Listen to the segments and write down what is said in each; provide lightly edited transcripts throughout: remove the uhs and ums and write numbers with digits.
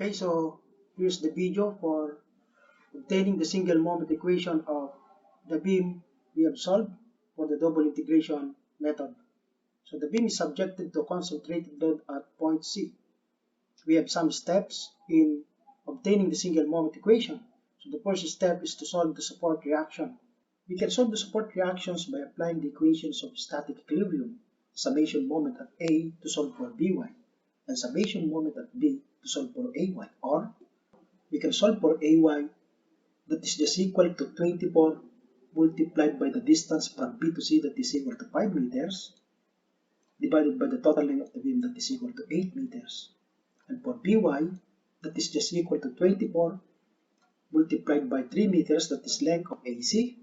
Okay, so here's the video for obtaining the single moment equation of the beam we have solved for the double integration method. So the beam is subjected to concentrated load at point C. We have some steps in obtaining the single moment equation. So the first step is to solve the support reaction. We can solve the support reactions by applying the equations of static equilibrium, summation moment at A to solve for By, and summation moment at B to solve for Ay, or we can solve for Ay, that is just equal to 24 multiplied by the distance from B to C, that is equal to 5 meters, divided by the total length of the beam, that is equal to 8 meters. And for By, that is just equal to 24 multiplied by 3 meters, that is length of AC,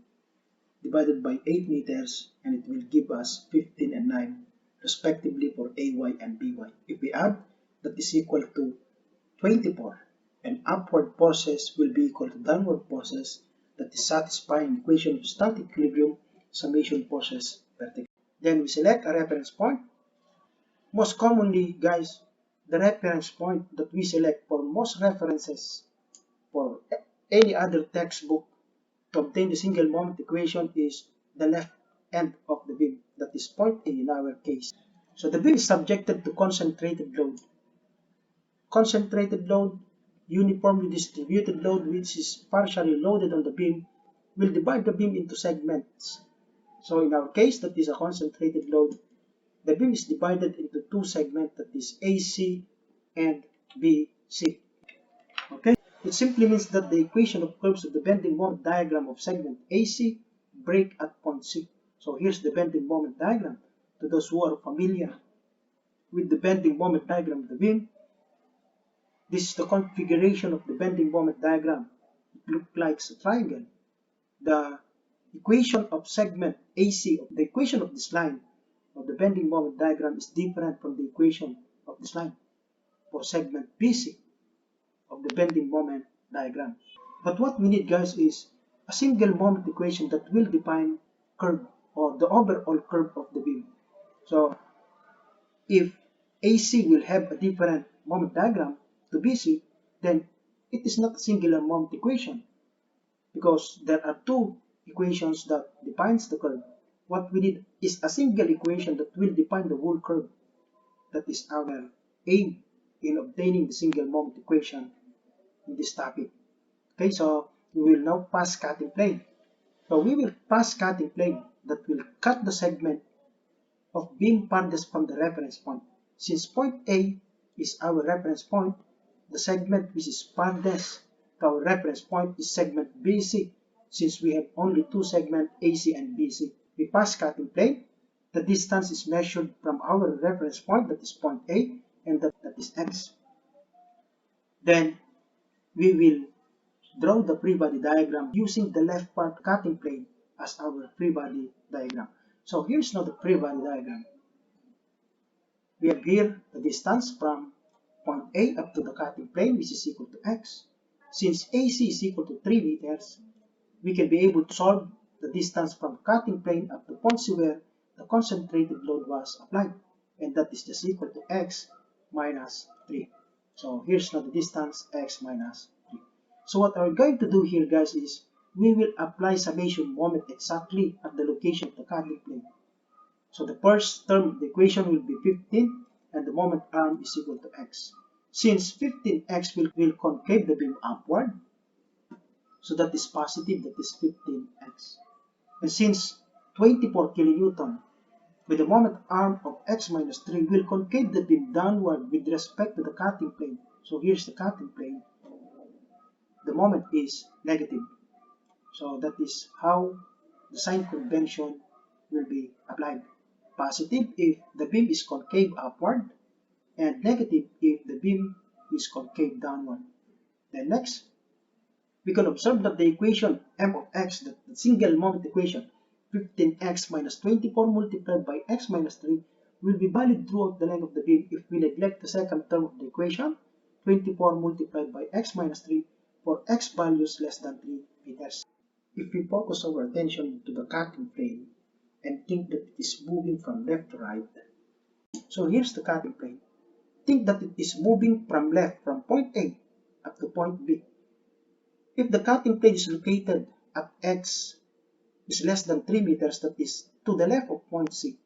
divided by 8 meters, and it will give us 15 and 9 respectively for Ay and By. If we add, that is equal to 24, and upward forces will be equal to downward forces, that is satisfying equation of static equilibrium, summation forces vertical. Then we select a reference point. Most commonly, guys, the reference point that we select for most references for any other textbook to obtain the single moment equation is the left end of the beam, that is point A in our case. So the beam is subjected to concentrated load. Concentrated load, uniformly distributed load, which is partially loaded on the beam, will divide the beam into segments. So in our case, that is a concentrated load. The beam is divided into two segments, that is AC and BC. Okay? It simply means that the equation of curves of the bending moment diagram of segment AC break at point C. So here's the bending moment diagram. To those who are familiar with the bending moment diagram of the beam, this is the configuration of the bending moment diagram. It looks like a triangle. The equation of segment AC, the equation of this line of the bending moment diagram is different from the equation of this line for segment BC of the bending moment diagram. But what we need, guys, is a single moment equation that will define curve or the overall curve of the beam. So if AC will have a different moment diagram to BC, then it is not a singular moment equation because there are two equations that defines the curve. What we need is a single equation that will define the whole curve. That is our aim in obtaining the single moment equation in this topic. Okay, so we will now pass cutting plane. So we will pass cutting plane that will cut the segment of beam farthest from the reference point. Since point A is our reference point, the segment which is farthest to our reference point is segment BC. Since we have only two segments, AC and BC, we pass cutting plane. The distance is measured from our reference point, that is point A, and that is X. Then we will draw the free body diagram using the left part cutting plane as our free body diagram. So here's now the free body diagram. We have here the distance from point A up to the cutting plane, which is equal to X. Since AC is equal to 3 meters, we can be able to solve the distance from cutting plane up to point C where the concentrated load was applied, and that is just equal to X minus 3. So here's now the distance, X minus 3. So what we're going to do here, guys, is we will apply summation moment exactly at the location of the cutting plane. So the first term of the equation will be 15, and the moment arm is equal to X. Since 15X will concave the beam upward, so that is positive, that is 15X. And since 24 kilonewton with the moment arm of X minus 3 will concave the beam downward with respect to the cutting plane. So here's the cutting plane. The moment is negative. So that is how the sign convention will be applied. Positive if the beam is concave upward, and negative if the beam is concave downward. Then next, we can observe that the equation m of x, the single moment equation, 15x minus 24 multiplied by x minus 3, will be valid throughout the length of the beam if we neglect the second term of the equation, 24 multiplied by x minus 3, for x values less than 3 meters. If we focus our attention to the cutting plane and think that it is moving from left to right, so here's the cutting plane. Think that it is moving from left, from point A up to point B. If the cutting plane is located at X is less than 3 meters, that is to the left of point C,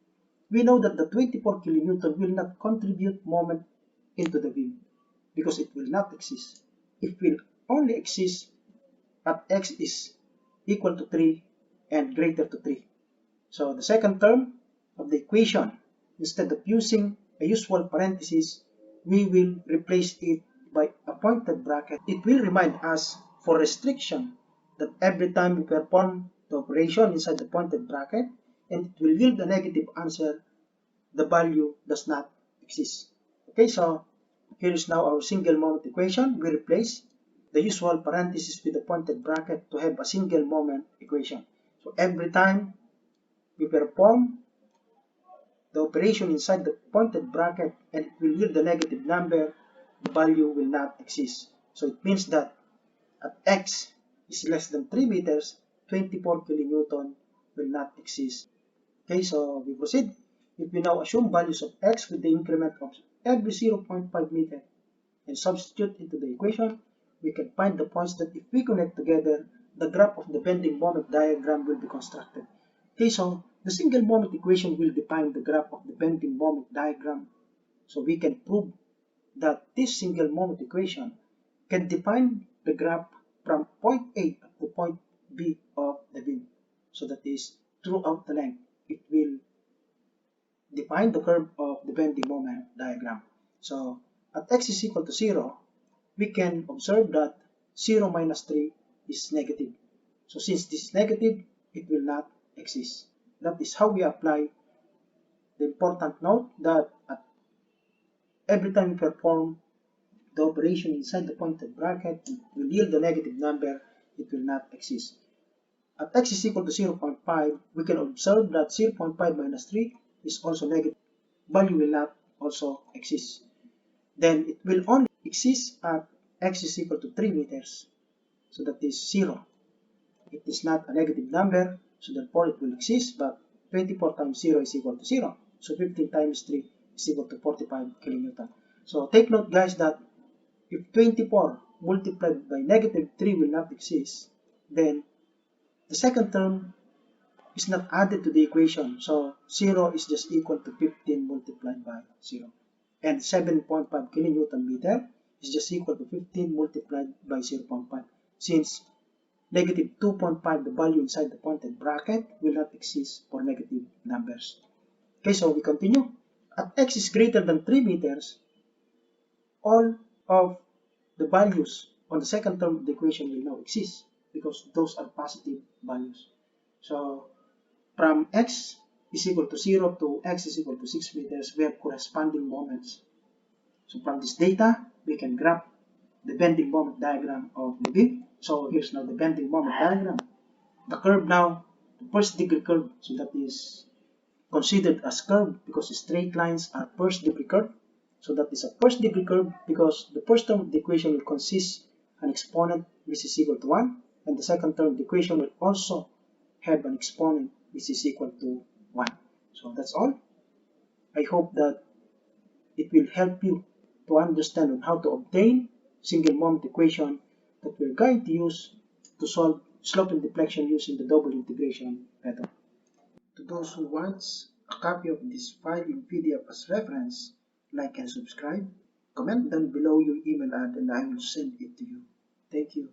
we know that the 24 kilonewton will not contribute moment into the beam because it will not exist. It will only exist at X is equal to 3 and greater to 3. So the second term of the equation, instead of using a usual parenthesis, we will replace it by a pointed bracket. It will remind us for restriction that every time we perform the operation inside the pointed bracket and it will yield a negative answer, the value does not exist. Okay, so here is now our single moment equation. We replace the usual parenthesis with the pointed bracket to have a single moment equation. So every time we perform the operation inside the pointed bracket and it will yield a negative number, the value will not exist. So it means that at X is less than 3 meters, 24 kilonewton will not exist. Okay, so we proceed. If we now assume values of X with the increment of every 0.5 meter and substitute into the equation, we can find the points that if we connect together, the graph of the bending moment diagram will be constructed. Okay, so the single moment equation will define the graph of the bending moment diagram. So we can prove that this single moment equation can define the graph from point A up to point B of the beam. So that is throughout the length. It will define the curve of the bending moment diagram. So at X is equal to 0, we can observe that 0 minus 3 is negative. So since this is negative, it will not exist. That is how we apply the important note that at every time we perform the operation inside the pointed bracket, it will yield a negative number, it will not exist. At X is equal to 0.5, we can observe that 0.5 minus 3 is also negative. Value will not also exist. Then it will only exist at X is equal to 3 meters. So that is 0. It is not a negative number, so therefore it will exist, but 24 times 0 is equal to 0. So 15 times 3 is equal to 45 kilonewton. So take note guys that if 24 multiplied by negative 3 will not exist, then the second term is not added to the equation. So 0 is just equal to 15 multiplied by 0. And 7.5 kilonewton meter is just equal to 15 multiplied by 0.5. Since negative 2.5, the value inside the pointed bracket, will not exist for negative numbers. Okay, so we continue. At X is greater than 3 meters, all of the values on the second term of the equation will now exist because those are positive values. So from X is equal to 0 to X is equal to 6 meters, we have corresponding moments. So from this data, we can graph the bending moment diagram of the beam. So here's now the bending moment diagram. The curve now, the first degree curve, so that is considered as curve because straight lines are first degree curve. So that is a first degree curve because the first term of the equation will consist an exponent which is equal to 1, and the second term of the equation will also have an exponent which is equal to 1. So that's all. I hope that it will help you to understand on how to obtain single moment equation that we're going to use to solve slope and deflection using the double integration method. To those who wants a copy of this file in PDF as reference, like and subscribe. Comment down below your email ad and I will send it to you. Thank you.